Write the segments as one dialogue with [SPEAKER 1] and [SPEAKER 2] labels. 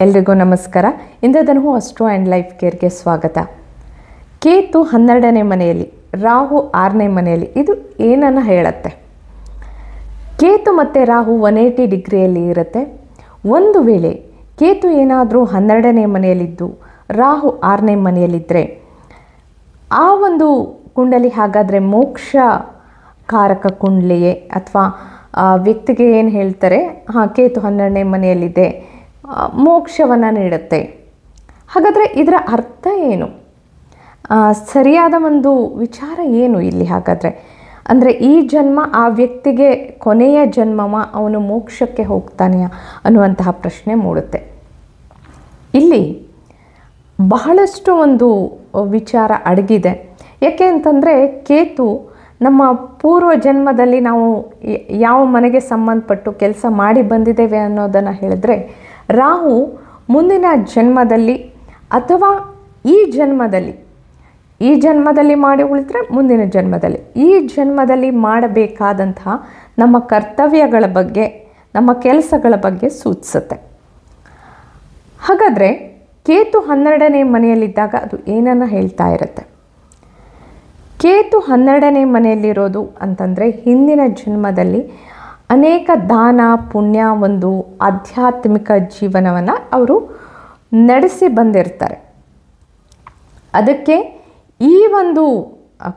[SPEAKER 1] ಎಲ್ರಿಗೂ ನಮಸ್ಕಾರ. ಇಂದ್ರಧನು astro and life ಕೇರ್ಗೆ ಸ್ವಾಗತ. ಕೇತು 12ನೇ ಮನೆಯಲ್ಲಿ, ರಾಹು 6ನೇ ಮನೆಯಲ್ಲಿ. ಇದು ಏನನ್ನು ಹೇಳುತ್ತೆ? ಕೇತು ಮತ್ತು ರಾಹು 180 ಡಿಗ್ರಿಯಲ್ಲಿ ಇರುತ್ತೆ. ಒಂದು ವೇಳೆ ಕೇತು ಏನಾದರೂ 12ನೇ ಮನೆಯಲ್ಲಿದ್ದು ರಾಹು 6ನೇ ಮನೆಯಲ್ಲಿದ್ದರೆ ಆ ಒಂದು ಕುಂಡಲಿ ಹಾಗಾದರೆ ಮೋಕ್ಷ ಕಾರಕ ಕುಂಡಲಿಯೇ ಅಥವಾ ವ್ಯಕ್ತಿಗೆ ಏನು ಹೇಳ್ತಾರೆ, ಕೇತು 12ನೇ ಮನೆಯಲ್ಲಿದೆ, ಮೋಕ್ಷವನ್ನು ನೀಡುತ್ತೆ. ಹಾಗಾದರೆ ಇದರ ಅರ್ಥ ಏನು? ಸರಿಯಾದ ಒಂದು ವಿಚಾರ ಏನು ಇಲ್ಲಿ? ಹಾಗಾದರೆ ಅಂದರೆ ಈ ಜನ್ಮ ಆ ವ್ಯಕ್ತಿಗೆ ಕೊನೆಯ ಜನ್ಮವ, ಅವನು ಮೋಕ್ಷಕ್ಕೆ ಹೋಗ್ತಾನೆಯಾ ಅನ್ನುವಂತಹ ಪ್ರಶ್ನೆ ಮೂಡುತ್ತೆ. ಇಲ್ಲಿ ಬಹಳಷ್ಟು ಒಂದು ವಿಚಾರ ಅಡಗಿದೆ. ಯಾಕೆ ಅಂತಂದರೆ ಕೇತು ನಮ್ಮ ಪೂರ್ವ ಜನ್ಮದಲ್ಲಿ ನಾವು ಯಾವ ಮನೆಗೆ ಸಂಬಂಧಪಟ್ಟು ಕೆಲಸ ಮಾಡಿ ಬಂದಿದ್ದೇವೆ ಅನ್ನೋದನ್ನು ಹೇಳಿದ್ರೆ, ರಾಹು ಮುಂದಿನ ಜನ್ಮದಲ್ಲಿ ಅಥವಾ ಈ ಜನ್ಮದಲ್ಲಿ ಮಾಡಿ ಉಳಿದ್ರೆ ಮುಂದಿನ ಜನ್ಮದಲ್ಲಿ, ಈ ಜನ್ಮದಲ್ಲಿ ಮಾಡಬೇಕಾದಂತಹ ನಮ್ಮ ಕರ್ತವ್ಯಗಳ ಬಗ್ಗೆ, ನಮ್ಮ ಕೆಲಸಗಳ ಬಗ್ಗೆ ಸೂಚಿಸುತ್ತೆ. ಹಾಗಾದರೆ ಕೇತು 12ನೇ ಮನೆಯಲ್ಲಿದ್ದಾಗ ಅದು ಏನನ್ನು ಹೇಳ್ತಾ ಇರುತ್ತೆ? ಕೇತು 12ನೇ ಮನೆಯಲ್ಲಿರೋದು ಅಂತಂದರೆ ಹಿಂದಿನ ಜನ್ಮದಲ್ಲಿ ಅನೇಕ ದಾನ ಪುಣ್ಯ, ಒಂದು ಆಧ್ಯಾತ್ಮಿಕ ಜೀವನವನ್ನು ಅವರು ನಡೆಸಿ ಬಂದಿರ್ತಾರೆ. ಅದಕ್ಕೆ ಈ ಒಂದು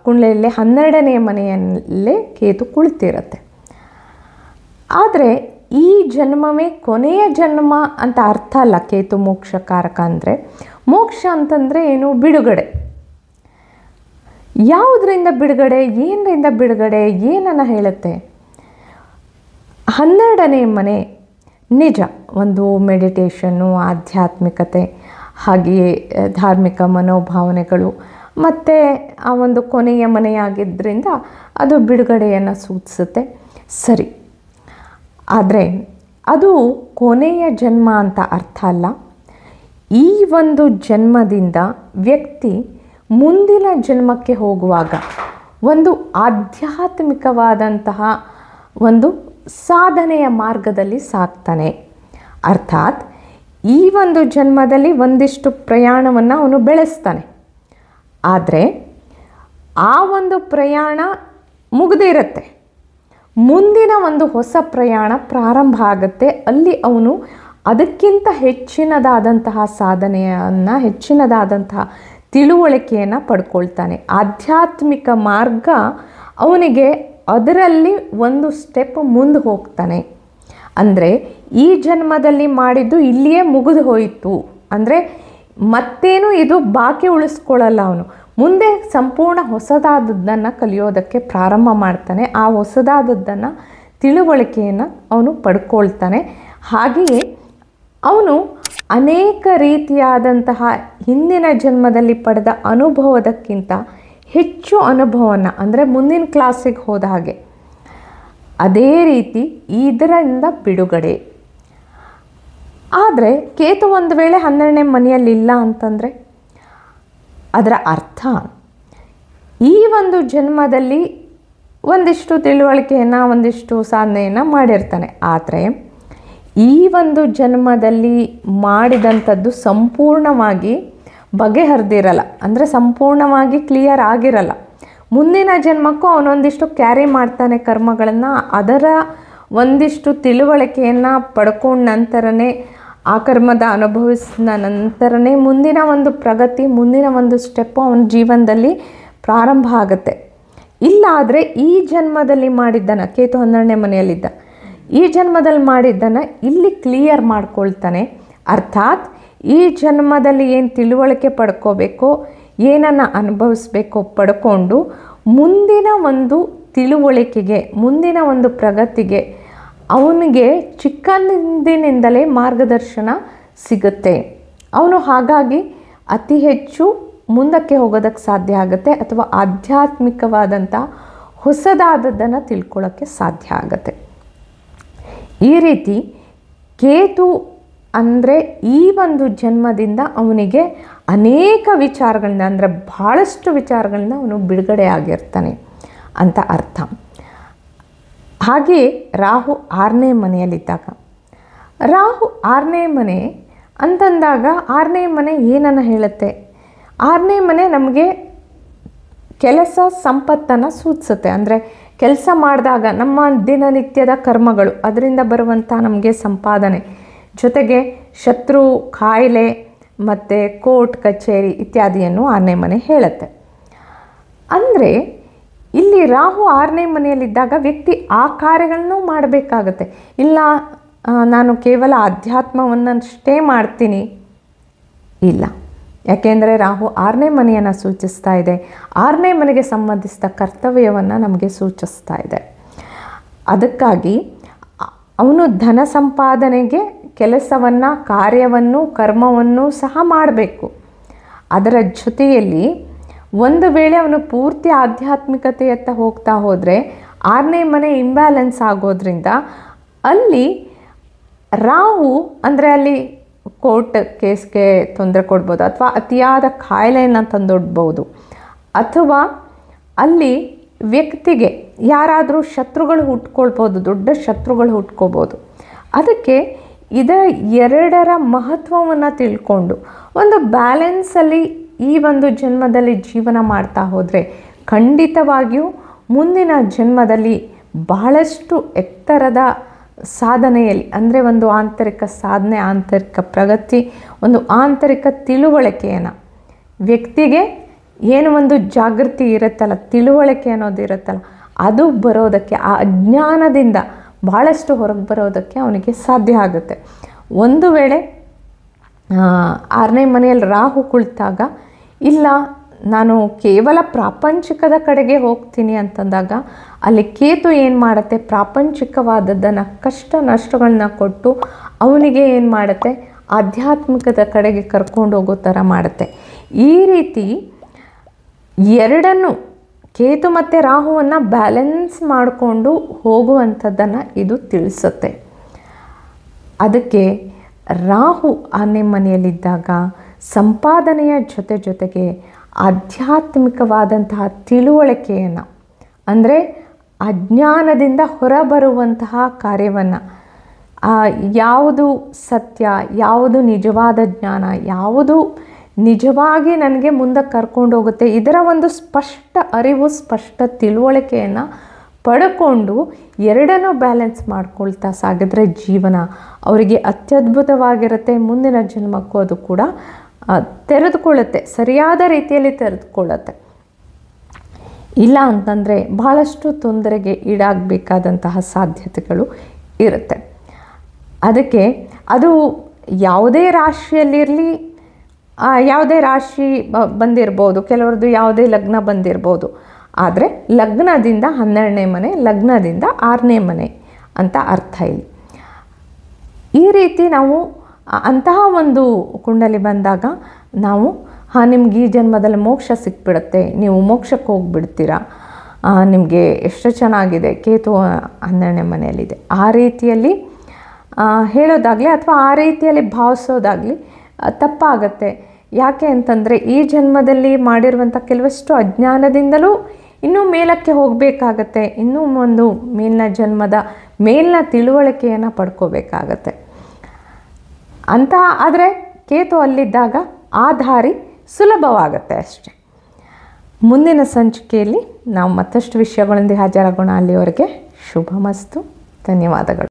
[SPEAKER 1] ಕುಂಡಲಿಯಲ್ಲೇ 12ನೇ ಮನೆಯಲ್ಲೇ ಕೇತು ಕುಳಿತಿರುತ್ತೆ. ಆದರೆ ಈ ಜನ್ಮವೇ ಕೊನೆಯ ಜನ್ಮ ಅಂತ ಅರ್ಥ ಅಲ್ಲ. ಕೇತು ಮೋಕ್ಷಕಾರಕ ಅಂದರೆ, ಮೋಕ್ಷ ಅಂತಂದರೆ ಏನು? ಬಿಡುಗಡೆ. ಯಾವುದರಿಂದ ಬಿಡುಗಡೆ, ಏನರಿಂದ ಬಿಡುಗಡೆ, ಏನನ್ನು ಹೇಳುತ್ತೆ? 12ನೇ ಮನೆ ನಿಜ ಒಂದು ಮೆಡಿಟೇಷನ್ನು, ಆಧ್ಯಾತ್ಮಿಕತೆ, ಹಾಗೆಯೇ ಧಾರ್ಮಿಕ ಮನೋಭಾವನೆಗಳು, ಮತ್ತು ಆ ಒಂದು ಕೊನೆಯ ಮನೆಯಾಗಿದ್ದರಿಂದ ಅದು ಬಿಡುಗಡೆಯನ್ನು ಸೂಚಿಸುತ್ತೆ. ಸರಿ, ಆದರೆ ಅದು ಕೊನೆಯ ಜನ್ಮ ಅಂತ ಅರ್ಥ ಅಲ್ಲ. ಈ ಒಂದು ಜನ್ಮದಿಂದ ವ್ಯಕ್ತಿ ಮುಂದಿನ ಜನ್ಮಕ್ಕೆ ಹೋಗುವಾಗ ಒಂದು ಆಧ್ಯಾತ್ಮಿಕವಾದಂತಹ ಒಂದು ಸಾಧನೆಯ ಮಾರ್ಗದಲ್ಲಿ ಸಾಗ್ತಾನೆ. ಅರ್ಥಾತ್ ಈ ಒಂದು ಜನ್ಮದಲ್ಲಿ ಒಂದಿಷ್ಟು ಪ್ರಯಾಣವನ್ನು ಅವನು ಬೆಳೆಸ್ತಾನೆ. ಆದರೆ ಆ ಒಂದು ಪ್ರಯಾಣ ಮುಗಿದಿರುತ್ತೆ, ಮುಂದಿನ ಒಂದು ಹೊಸ ಪ್ರಯಾಣ ಪ್ರಾರಂಭ ಆಗುತ್ತೆ. ಅಲ್ಲಿ ಅವನು ಅದಕ್ಕಿಂತ ಹೆಚ್ಚಿನದಾದಂತಹ ಸಾಧನೆಯನ್ನು, ಹೆಚ್ಚಿನದಾದಂತಹ ತಿಳುವಳಿಕೆಯನ್ನು ಪಡ್ಕೊಳ್ತಾನೆ. ಆಧ್ಯಾತ್ಮಿಕ ಮಾರ್ಗ ಅವನಿಗೆ ಅದರಲ್ಲಿ ಒಂದು ಸ್ಟೆಪ್ ಮುಂದೆ ಹೋಗ್ತಾನೆ. ಅಂದರೆ ಈ ಜನ್ಮದಲ್ಲಿ ಮಾಡಿದ್ದು ಇಲ್ಲಿಯೇ ಮುಗಿದು ಹೋಯಿತು ಅಂದರೆ ಮತ್ತೇನು ಇದು ಬಾಕಿ ಉಳಿಸ್ಕೊಳ್ಳಲ್ಲ. ಅವನು ಮುಂದೆ ಸಂಪೂರ್ಣ ಹೊಸದಾದದ್ದನ್ನು ಕಲಿಯೋದಕ್ಕೆ ಪ್ರಾರಂಭ ಮಾಡ್ತಾನೆ. ಆ ಹೊಸದಾದದ್ದನ್ನು, ತಿಳುವಳಿಕೆಯನ್ನು ಅವನು ಪಡ್ಕೊಳ್ತಾನೆ. ಹಾಗೆಯೇ ಅವನು ಅನೇಕ ರೀತಿಯಾದಂತಹ ಹಿಂದಿನ ಜನ್ಮದಲ್ಲಿ ಪಡೆದ ಅನುಭವದಕ್ಕಿಂತ ಹೆಚ್ಚು ಅನುಭವವನ್ನು, ಅಂದರೆ ಮುಂದಿನ ಕ್ಲಾಸಿಗೆ ಹೋದ ಹಾಗೆ, ಅದೇ ರೀತಿ ಇದರಿಂದ ಬಿಡುಗಡೆ. ಆದರೆ ಕೇತು ಒಂದು ವೇಳೆ 12ನೇ ಮನೆಯಲ್ಲಿಲ್ಲ ಅಂತಂದರೆ ಅದರ ಅರ್ಥ ಈ ಒಂದು ಜನ್ಮದಲ್ಲಿ ಒಂದಿಷ್ಟು ತಿಳುವಳಿಕೆಯನ್ನು, ಒಂದಿಷ್ಟು ಸಾಧನೆಯನ್ನು ಮಾಡಿರ್ತಾನೆ. ಆದರೆ ಈ ಒಂದು ಜನ್ಮದಲ್ಲಿ ಮಾಡಿದಂಥದ್ದು ಸಂಪೂರ್ಣವಾಗಿ ಬಗೆಹರಿದಿರಲ್ಲ, ಅಂದರೆ ಸಂಪೂರ್ಣವಾಗಿ ಕ್ಲಿಯರ್ ಆಗಿರಲ್ಲ. ಮುಂದಿನ ಜನ್ಮಕ್ಕೂ ಅವನೊಂದಿಷ್ಟು ಕ್ಯಾರಿ ಮಾಡ್ತಾನೆ ಕರ್ಮಗಳನ್ನು. ಅದರ ಒಂದಿಷ್ಟು ತಿಳುವಳಿಕೆಯನ್ನು ಪಡ್ಕೊಂಡ ನಂತರನೇ, ಆ ಕರ್ಮದ ಅನುಭವಿಸಿದ ನಂತರನೇ ಮುಂದಿನ ಒಂದು ಪ್ರಗತಿ, ಮುಂದಿನ ಒಂದು ಸ್ಟೆಪ್ಪು ಅವನ ಜೀವನದಲ್ಲಿ ಪ್ರಾರಂಭ ಆಗುತ್ತೆ. ಇಲ್ಲ ಆದರೆ ಈ ಜನ್ಮದಲ್ಲಿ ಮಾಡಿದ್ದನ್ನು, ಕೇತು 12ನೇ ಮನೆಯಲ್ಲಿದ್ದ ಈ ಜನ್ಮದಲ್ಲಿ ಮಾಡಿದ್ದನ್ನು ಇಲ್ಲಿ ಕ್ಲಿಯರ್ ಮಾಡ್ಕೊಳ್ತಾನೆ. ಅರ್ಥಾತ್ ಈ ಜನ್ಮದಲ್ಲಿ ಏನು ತಿಳುವಳಿಕೆ ಪಡ್ಕೋಬೇಕೋ, ಏನನ್ನು ಅನುಭವಿಸ್ಬೇಕೋ ಪಡ್ಕೊಂಡು ಮುಂದಿನ ಒಂದು ತಿಳುವಳಿಕೆಗೆ, ಮುಂದಿನ ಒಂದು ಪ್ರಗತಿಗೆ ಅವನಿಗೆ ಚಿಕ್ಕಂದಿನಿಂದಲೇ ಮಾರ್ಗದರ್ಶನ ಸಿಗುತ್ತೆ. ಅವನು ಹಾಗಾಗಿ ಅತಿ ಹೆಚ್ಚು ಮುಂದಕ್ಕೆ ಹೋಗೋದಕ್ಕೆ ಸಾಧ್ಯ ಆಗುತ್ತೆ, ಅಥವಾ ಆಧ್ಯಾತ್ಮಿಕವಾದಂಥ ಹೊಸದಾದದ್ದನ್ನು ತಿಳ್ಕೊಳ್ಳೋಕ್ಕೆ ಸಾಧ್ಯ ಆಗುತ್ತೆ. ಈ ರೀತಿ ಕೇತು ಅಂದರೆ ಈ ಒಂದು ಜನ್ಮದಿಂದ ಅವನಿಗೆ ಅನೇಕ ವಿಚಾರಗಳಿಂದ, ಅಂದರೆ ಭಾಳಷ್ಟು ವಿಚಾರಗಳಿಂದ ಅವನು ಬಿಡುಗಡೆ ಆಗಿರ್ತಾನೆ ಅಂತ ಅರ್ಥ. ಹಾಗೆಯೇ ರಾಹು 6ನೇ ಮನೆಯಲ್ಲಿದ್ದಾಗ, ರಾಹು 6ನೇ ಮನೆ ಅಂತಂದಾಗ 6ನೇ ಮನೆ ಏನನ್ನು ಹೇಳುತ್ತೆ? 6ನೇ ಮನೆ ನಮಗೆ ಕೆಲಸ ಸಂಪತ್ತನ್ನು ಸೂಚಿಸುತ್ತೆ. ಅಂದರೆ ಕೆಲಸ ಮಾಡಿದಾಗ ನಮ್ಮ ದಿನನಿತ್ಯದ ಕರ್ಮಗಳು, ಅದರಿಂದ ಬರುವಂಥ ನಮಗೆ ಸಂಪಾದನೆ, ಜೊತೆಗೆ ಶತ್ರು, ಕಾಯಿಲೆ ಮತ್ತು ಕೋರ್ಟ್ ಕಚೇರಿ ಇತ್ಯಾದಿಯನ್ನು 6ನೇ ಮನೆ ಹೇಳುತ್ತೆ. ಅಂದರೆ ಇಲ್ಲಿ ರಾಹು 6ನೇ ಮನೆಯಲ್ಲಿದ್ದಾಗ ವ್ಯಕ್ತಿ ಆ ಕಾರ್ಯಗಳನ್ನು ಮಾಡಬೇಕಾಗತ್ತೆ. ಇಲ್ಲ ನಾನು ಕೇವಲ ಅಧ್ಯಾತ್ಮವನ್ನಷ್ಟೇ ಮಾಡ್ತೀನಿ, ಇಲ್ಲ. ಯಾಕೆಂದರೆ ರಾಹು 6ನೇ ಮನೆಯನ್ನು ಸೂಚಿಸ್ತಾ ಇದೆ. 6ನೇ ಮನೆಗೆ ಸಂಬಂಧಿಸಿದ ಕರ್ತವ್ಯವನ್ನು ನಮಗೆ ಸೂಚಿಸ್ತಾ ಇದೆ. ಅದಕ್ಕಾಗಿ ಅವನು ಧನ ಸಂಪಾದನೆಗೆ ಕೆಲಸವನ್ನು, ಕಾರ್ಯವನ್ನು, ಕರ್ಮವನ್ನು ಸಹ ಮಾಡಬೇಕು. ಅದರ ಜೊತೆಯಲ್ಲಿ ಒಂದು ವೇಳೆ ಅವನು ಪೂರ್ತಿ ಆಧ್ಯಾತ್ಮಿಕತೆಯತ್ತ ಹೋಗ್ತಾ ಹೋದರೆ 6ನೇ ಮನೆ ಇಂಬ್ಯಾಲೆನ್ಸ್ ಆಗೋದ್ರಿಂದ ಅಲ್ಲಿ ರಾಹು ಅಂದರೆ ಅಲ್ಲಿ ಕೋರ್ಟ್ ಕೇಸ್ಗೆ ತೊಂದರೆ ಕೊಡ್ಬೋದು, ಅಥವಾ ಅತಿಯಾದ ಕಾಯಿಲೆಯನ್ನು ತಂದೊಡ್ಬೋದು, ಅಥವಾ ಅಲ್ಲಿ ವ್ಯಕ್ತಿಗೆ ಯಾರಾದರೂ ಶತ್ರುಗಳು ಹುಟ್ಕೊಳ್ಬೋದು, ದೊಡ್ಡ ಶತ್ರುಗಳು ಹುಟ್ಕೋಬೋದು. ಅದಕ್ಕೆ ಇದರ ಎರಡರ ಮಹತ್ವವನ್ನು ತಿಳ್ಕೊಂಡು ಒಂದು ಬ್ಯಾಲೆನ್ಸಲ್ಲಿ ಈ ಒಂದು ಜನ್ಮದಲ್ಲಿ ಜೀವನ ಮಾಡ್ತಾ ಹೋದರೆ ಖಂಡಿತವಾಗಿಯೂ ಮುಂದಿನ ಜನ್ಮದಲ್ಲಿ ಬಹಳಷ್ಟು ಎತ್ತರದ ಸಾಧನೆಯಲ್ಲಿ, ಅಂದರೆ ಒಂದು ಆಂತರಿಕ ಸಾಧನೆ, ಆಂತರಿಕ ಪ್ರಗತಿ, ಒಂದು ಆಂತರಿಕ ತಿಳುವಳಿಕೆಯನ್ನು, ವ್ಯಕ್ತಿಗೆ ಏನು ಒಂದು ಜಾಗೃತಿ ಇರುತ್ತಲ್ಲ, ತಿಳುವಳಿಕೆ ಅನ್ನೋದು ಇರುತ್ತಲ್ಲ, ಅದು ಬರೋದಕ್ಕೆ, ಆ ಅಜ್ಞಾನದಿಂದ ಭಾಳಷ್ಟು ಹೊರಗೆ ಬರೋದಕ್ಕೆ ಅವನಿಗೆ ಸಾಧ್ಯ ಆಗುತ್ತೆ. ಒಂದು ವೇಳೆ 6ನೇ ಮನೆಯಲ್ಲಿ ರಾಹು ಕುಳಿತಾಗ, ಇಲ್ಲ ನಾನು ಕೇವಲ ಪ್ರಾಪಂಚಿಕದ ಕಡೆಗೆ ಹೋಗ್ತೀನಿ ಅಂತಂದಾಗ ಅಲ್ಲಿ ಕೇತು ಏನು ಮಾಡುತ್ತೆ? ಪ್ರಾಪಂಚಿಕವಾದದ್ದನ್ನು, ಕಷ್ಟ ನಷ್ಟಗಳನ್ನ ಕೊಟ್ಟು ಅವನಿಗೆ ಏನು ಮಾಡುತ್ತೆ? ಆಧ್ಯಾತ್ಮಿಕದ ಕಡೆಗೆ ಕರ್ಕೊಂಡು ಹೋಗೋ ಥರ ಮಾಡುತ್ತೆ. ಈ ರೀತಿ ಎರಡನ್ನು, ಕೇತು ಮತ್ತು ರಾಹುವನ್ನು ಬ್ಯಾಲೆನ್ಸ್ ಮಾಡಿಕೊಂಡು ಹೋಗುವಂಥದ್ದನ್ನು ಇದು ತಿಳಿಸುತ್ತೆ. ಅದಕ್ಕೆ ರಾಹು 6ನೇ ಮನೆಯಲ್ಲಿದ್ದಾಗ ಸಂಪಾದನೆಯ ಜೊತೆಗೆ ಆಧ್ಯಾತ್ಮಿಕವಾದಂತಹ ತಿಳುವಳಿಕೆಯನ್ನು, ಅಂದರೆ ಅಜ್ಞಾನದಿಂದ ಹೊರಬರುವಂತಹ ಕಾರ್ಯವನ್ನು, ಯಾವುದು ಸತ್ಯ, ಯಾವುದು ನಿಜವಾದ ಜ್ಞಾನ, ಯಾವುದು ನಿಜವಾಗಿ ನನಗೆ ಮುಂದೆ ಕರ್ಕೊಂಡು ಹೋಗುತ್ತೆ, ಇದರ ಒಂದು ಸ್ಪಷ್ಟ ಅರಿವು, ಸ್ಪಷ್ಟ ತಿಳುವಳಿಕೆಯನ್ನು ಪಡ್ಕೊಂಡು ಎರಡನ್ನೂ ಬ್ಯಾಲೆನ್ಸ್ ಮಾಡ್ಕೊಳ್ತಾ ಸಾಗಿದ್ರೆ ಜೀವನ ಅವರಿಗೆ ಅತ್ಯದ್ಭುತವಾಗಿರುತ್ತೆ. ಮುಂದಿನ ಜನ್ಮಕ್ಕೂ ಅದು ಕೂಡ ತೆರೆದುಕೊಳ್ಳುತ್ತೆ, ಸರಿಯಾದ ರೀತಿಯಲ್ಲಿ ತೆರೆದುಕೊಳ್ಳುತ್ತೆ. ಇಲ್ಲ ಅಂತಂದರೆ ಬಹಳಷ್ಟು ತೊಂದರೆಗೆ ಈಡಾಗಬೇಕಾದಂತಹ ಸಾಧ್ಯತೆಗಳು ಇರುತ್ತೆ. ಅದಕ್ಕೆ ಅದು ಯಾವುದೇ ರಾಶಿಯಲ್ಲಿರಲಿ, ಯಾವುದೇ ರಾಶಿ ಬಂದಿರ್ಬೋದು, ಕೆಲವ್ರದ್ದು ಯಾವುದೇ ಲಗ್ನ ಬಂದಿರ್ಬೋದು. ಆದರೆ ಲಗ್ನದಿಂದ 12ನೇ ಮನೆ, ಲಗ್ನದಿಂದ 6ನೇ ಮನೆ ಅಂತ ಅರ್ಥ ಇಲ್ಲಿ. ಈ ರೀತಿ ನಾವು ಅಂತಹ ಒಂದು ಕುಂಡಲಿ ಬಂದಾಗ ನಾವು ನಿಮ್ಗೆ ಈ ಜನ್ಮದಲ್ಲಿ ಮೋಕ್ಷ ಸಿಕ್ಬಿಡುತ್ತೆ, ನೀವು ಮೋಕ್ಷಕ್ಕೆ ಹೋಗಿಬಿಡ್ತೀರಾ, ನಿಮಗೆ ಎಷ್ಟು ಚೆನ್ನಾಗಿದೆ, ಕೇತು 12ನೇ ಮನೆಯಲ್ಲಿದೆ, ಆ ರೀತಿಯಲ್ಲಿ ಹೇಳೋದಾಗಲಿ ಅಥವಾ ಆ ರೀತಿಯಲ್ಲಿ ಭಾವಿಸೋದಾಗಲಿ ತಪ್ಪಾಗತ್ತೆ. ಯಾಕೆ ಅಂತಂದರೆ ಈ ಜನ್ಮದಲ್ಲಿ ಮಾಡಿರುವಂಥ ಕೆಲವಷ್ಟು ಅಜ್ಞಾನದಿಂದಲೂ ಇನ್ನೂ ಮೇಲಕ್ಕೆ ಹೋಗಬೇಕಾಗತ್ತೆ, ಇನ್ನೂ ಒಂದು ಮೇಲಿನ ಜನ್ಮದ ಮೇಲಿನ ತಿಳುವಳಿಕೆಯನ್ನು ಪಡ್ಕೋಬೇಕಾಗತ್ತೆ ಅಂತ. ಆದರೆ ಕೇತು ಅಲ್ಲಿದ್ದಾಗ ಆ ದಾರಿ ಸುಲಭವಾಗತ್ತೆ ಅಷ್ಟೆ. ಮುಂದಿನ ಸಂಚಿಕೆಯಲ್ಲಿ ನಾವು ಮತ್ತಷ್ಟು ವಿಷಯಗಳೊಂದಿಗೆ ಹಾಜರಾಗೋಣ. ಅಲ್ಲಿವರೆಗೆ ಶುಭಮಸ್ತು. ಧನ್ಯವಾದಗಳು.